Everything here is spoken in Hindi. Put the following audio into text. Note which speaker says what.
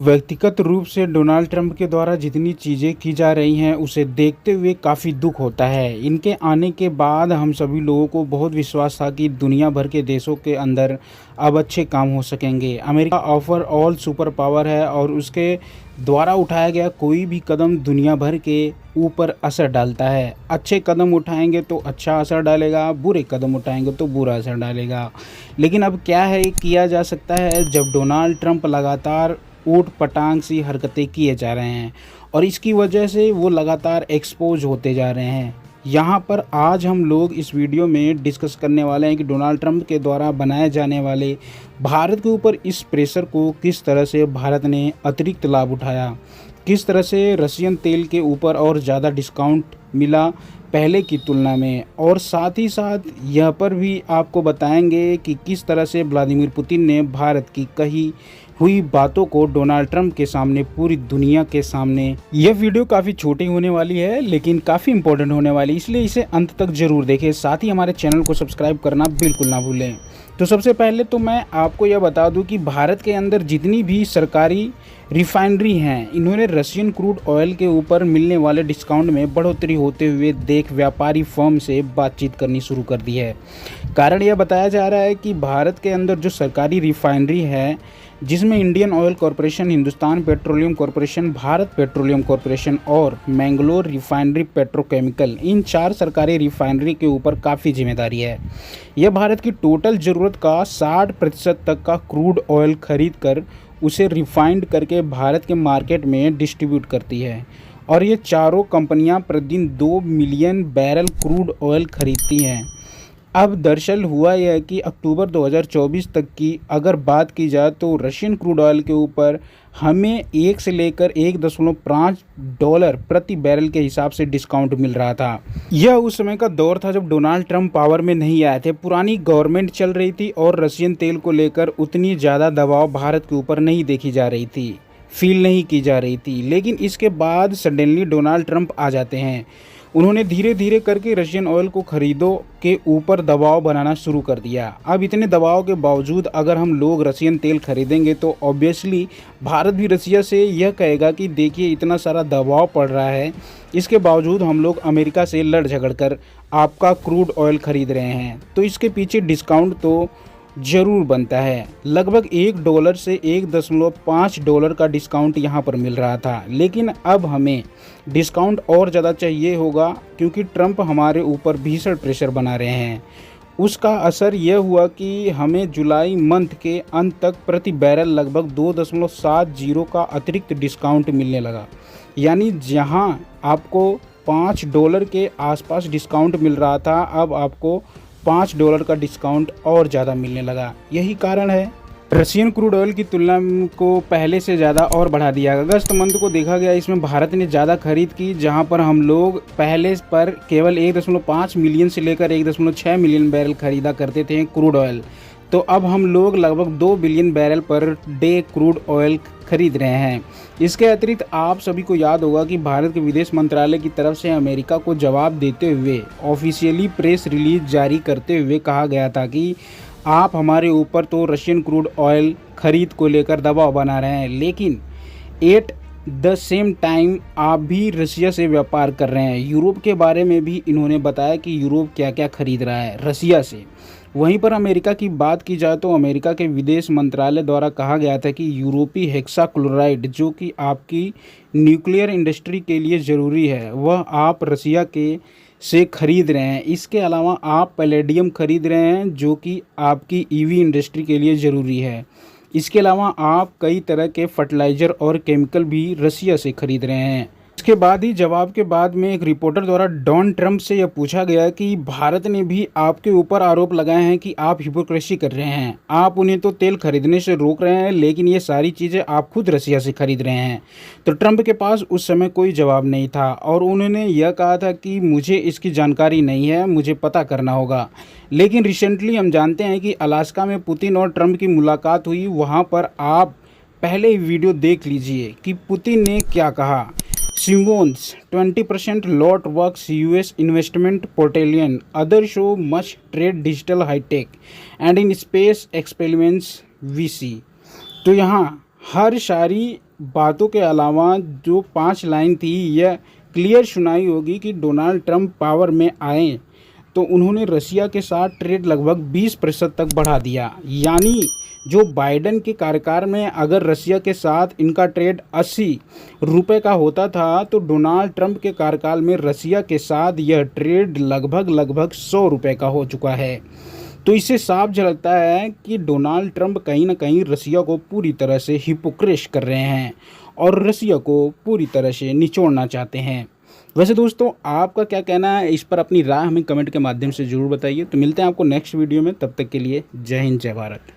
Speaker 1: व्यक्तिगत रूप से डोनाल्ड ट्रंप के द्वारा जितनी चीज़ें की जा रही हैं उसे देखते हुए काफ़ी दुख होता है। इनके आने के बाद हम सभी लोगों को बहुत विश्वास था कि दुनिया भर के देशों के अंदर अब अच्छे काम हो सकेंगे। अमेरिका ओवरऑल सुपर पावर है और उसके द्वारा उठाया गया कोई भी कदम दुनिया भर के ऊपर असर डालता है। अच्छे कदम उठाएंगे तो अच्छा असर डालेगा, बुरे कदम उठाएंगे तो बुरा असर डालेगा। लेकिन अब क्या है किया जा सकता है जब डोनाल्ड ट्रंप लगातार ऊट पटांग सी हरकतें किए जा रहे हैं और इसकी वजह से वो लगातार एक्सपोज होते जा रहे हैं। यहाँ पर आज हम लोग इस वीडियो में डिस्कस करने वाले हैं कि डोनाल्ड ट्रंप के द्वारा बनाए जाने वाले भारत के ऊपर इस प्रेशर को किस तरह से भारत ने अतिरिक्त लाभ उठाया, किस तरह से रशियन तेल के ऊपर और ज़्यादा डिस्काउंट मिला पहले की तुलना में, और साथ ही साथ यह पर भी आपको बताएंगे कि किस तरह से व्लादिमीर पुतिन ने भारत की कही हुई बातों को डोनाल्ड ट्रंप के सामने, पूरी दुनिया के सामने। यह वीडियो काफ़ी छोटी होने वाली है लेकिन काफ़ी इंपॉर्टेंट होने वाली है, इसलिए इसे अंत तक जरूर देखें। साथ ही हमारे चैनल को सब्सक्राइब करना बिल्कुल ना भूलें। तो सबसे पहले तो मैं आपको यह बता दूं कि भारत के अंदर जितनी भी सरकारी रिफाइनरी हैं, इन्होंने रशियन क्रूड ऑयल के ऊपर मिलने वाले डिस्काउंट में बढ़ोतरी होते हुए देख व्यापारी फर्म से बातचीत करनी शुरू कर दी है। कारण यह बताया जा रहा है कि भारत के अंदर जो सरकारी रिफाइनरी है, जिसमें Indian oil corporation, Hindustan petroleum corporation, Bharat petroleum corporation और मैंगलोर रिफाइनरी पेट्रोकेमिकल, इन 4 सरकारी रिफाइनरी के ऊपर काफ़ी जिम्मेदारी है। यह भारत की टोटल ज़रूरत का 60% तक का क्रूड ऑयल खरीद कर उसे रिफाइंड करके भारत के मार्केट में डिस्ट्रीब्यूट करती है। और ये चारों कंपनियां प्रतिदिन 2 मिलियन बैरल क्रूड ऑयल खरीदती हैं। अब दरअसल हुआ यह है कि अक्टूबर 2024 तक की अगर बात की जाए तो रशियन क्रूड ऑयल के ऊपर हमें 1 से लेकर $1.5 प्रति बैरल के हिसाब से डिस्काउंट मिल रहा था। यह उस समय का दौर था जब डोनाल्ड ट्रंप पावर में नहीं आए थे। पुरानी गवर्नमेंट चल रही थी और रशियन तेल को लेकर उतनी ज़्यादा दबाव भारत के ऊपर नहीं देखी जा रही थी, फील नहीं की जा रही थी। लेकिन इसके बाद सडनली डोनाल्ड ट्रंप आ जाते हैं। उन्होंने धीरे धीरे करके रशियन ऑयल को खरीदो के ऊपर दबाव बनाना शुरू कर दिया। अब इतने दबाव के बावजूद अगर हम लोग रशियन तेल खरीदेंगे तो ऑब्वियसली भारत भी रसिया से यह कहेगा कि देखिए इतना सारा दबाव पड़ रहा है, इसके बावजूद हम लोग अमेरिका से लड़ झगड़ कर आपका क्रूड ऑयल खरीद रहे हैं। तो इसके पीछे डिस्काउंट तो ज़रूर बनता है। लगभग $1 से $1.5 का डिस्काउंट यहाँ पर मिल रहा था। लेकिन अब हमें डिस्काउंट और ज़्यादा चाहिए होगा क्योंकि ट्रंप हमारे ऊपर भीषण प्रेशर बना रहे हैं। उसका असर यह हुआ कि हमें जुलाई मंथ के अंत तक प्रति बैरल लगभग 2.70 का अतिरिक्त डिस्काउंट मिलने लगा। यानी जहाँ आपको $5 के आसपास डिस्काउंट मिल रहा था, अब आपको $5 का डिस्काउंट और ज़्यादा मिलने लगा। यही कारण है रशियन क्रूड ऑयल की तुलना को पहले से ज़्यादा और बढ़ा दिया। अगस्त मंथ को देखा गया, इसमें भारत ने ज़्यादा खरीद की, जहां पर हम लोग पहले पर केवल 1.5 मिलियन से लेकर 1.6 मिलियन बैरल खरीदा करते थे क्रूड ऑयल। तो अब हम लोग लगभग 2 billion barrel per day crude oil खरीद रहे हैं। इसके अतिरिक्त आप सभी को याद होगा कि भारत के विदेश मंत्रालय की तरफ से अमेरिका को जवाब देते हुए ऑफिशियली प्रेस रिलीज जारी करते हुए कहा गया था कि आप हमारे ऊपर तो रशियन क्रूड ऑयल खरीद को लेकर दबाव बना रहे हैं, लेकिन एट द सेम टाइम आप भी रसिया से व्यापार कर रहे हैं। यूरोप के बारे में भी इन्होंने बताया कि यूरोप क्या क्या खरीद रहा है रसिया से। वहीं पर अमेरिका की बात की जाए तो अमेरिका के विदेश मंत्रालय द्वारा कहा गया था कि यूरोपीय हेक्साक्लोराइड, जो कि आपकी न्यूक्लियर इंडस्ट्री के लिए ज़रूरी है, वह आप रसिया के से खरीद रहे हैं। इसके अलावा आप पैलेडियम खरीद रहे हैं जो कि आपकी ईवी इंडस्ट्री के लिए ज़रूरी है। इसके अलावा आप कई तरह के फर्टिलाइज़र और केमिकल भी रसिया से खरीद रहे हैं। इसके बाद ही जवाब के बाद में एक रिपोर्टर द्वारा डोनाल्ड ट्रंप से यह पूछा गया कि भारत ने भी आपके ऊपर आरोप लगाए हैं कि आप हिपोक्रेसी कर रहे हैं, आप उन्हें तो तेल खरीदने से रोक रहे हैं लेकिन ये सारी चीज़ें आप खुद रसिया से खरीद रहे हैं। तो ट्रंप के पास उस समय कोई जवाब नहीं था और उन्होंने यह कहा था कि मुझे इसकी जानकारी नहीं है, मुझे पता करना होगा। लेकिन रिसेंटली हम जानते हैं कि अलास्का में पुतिन और ट्रंप की मुलाकात हुई। वहाँ पर आप पहले ही वीडियो देख लीजिए कि पुतिन ने क्या कहा। Simmons 20% lot works US investment portfolio. Other show much trade digital high tech and in space experiments VC. तो यहाँ हर सारी बातों के अलावा जो 5 लाइन थी यह क्लियर सुनाई होगी कि डोनाल्ड ट्रंप पावर में आए तो उन्होंने रसिया के साथ ट्रेड लगभग 20% तक बढ़ा दिया। यानी जो बाइडेन के कार्यकाल में अगर रसिया के साथ इनका ट्रेड 80 रुपये का होता था तो डोनाल्ड ट्रंप के कार्यकाल में रसिया के साथ यह ट्रेड लगभग 100 रुपये का हो चुका है। तो इससे साफ झलकता है कि डोनाल्ड ट्रंप कहीं ना कहीं रसिया को पूरी तरह से हिपोक्रेट कर रहे हैं और रसिया को पूरी तरह से निचोड़ना चाहते हैं। वैसे दोस्तों आपका क्या कहना है इस पर अपनी राय हमें कमेंट के माध्यम से ज़रूर बताइए। तो मिलते हैं आपको नेक्स्ट वीडियो में, तब तक के लिए जय हिंद जय भारत।